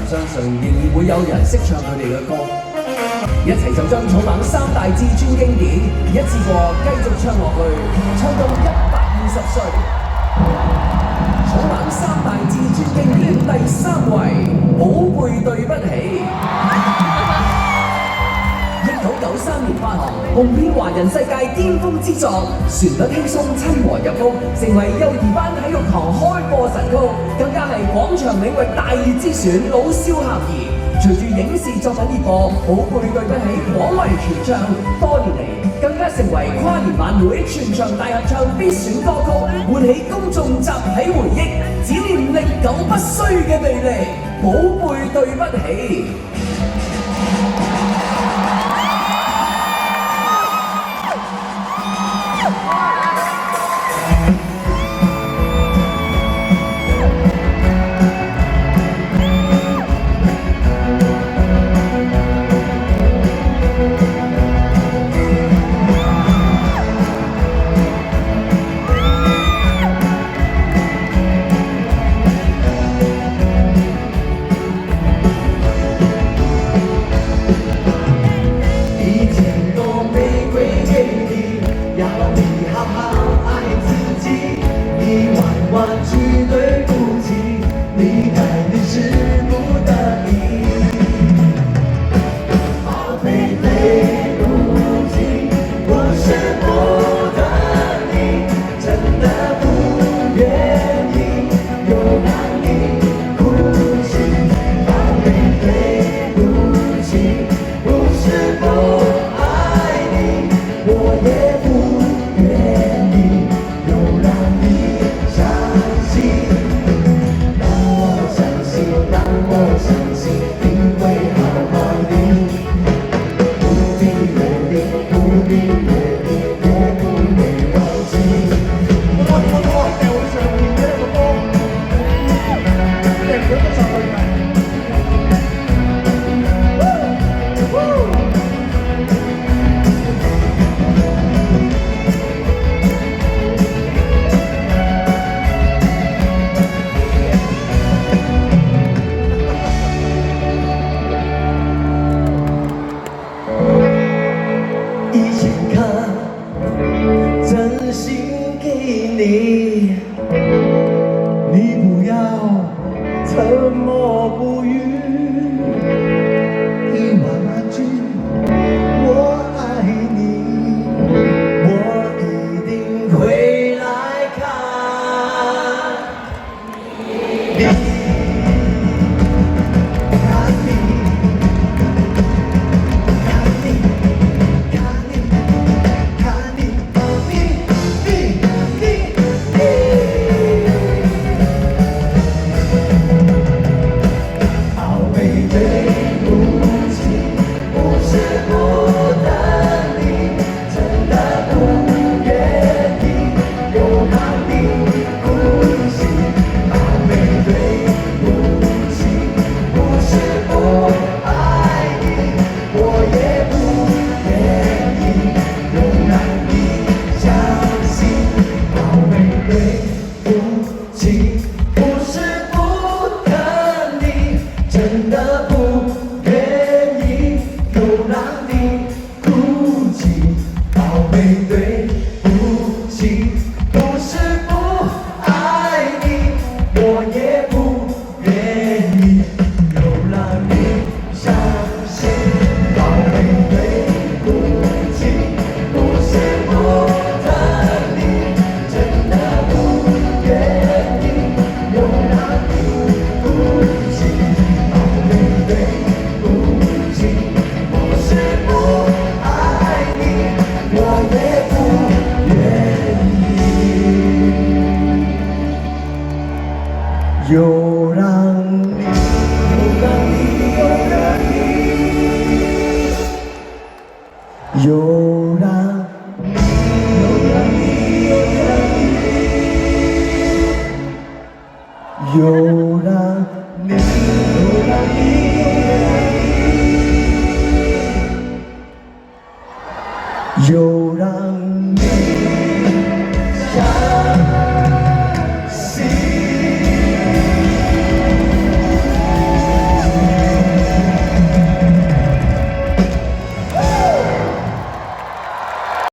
相信仍然會有人識唱佢哋嘅歌。一齊就將草蜢三大至尊經典一次過繼續唱落去，唱到120歲。草蜢三大至尊經典第3位，寶貝對不起。1993年發行，紅遍華人世界巔峰之作，旋律輕鬆親和入屋，成為幼兒班體育堂開播神曲，更加係廣場領域大熱之選，老少咸宜。隨住影視作品熱播，寶貝對不起廣為傳唱，多年嚟更加成為跨年晚會全場大合唱必選歌曲，喚起公眾集體回憶，展現歷久不衰嘅魅力。寶貝對不起。有让你，有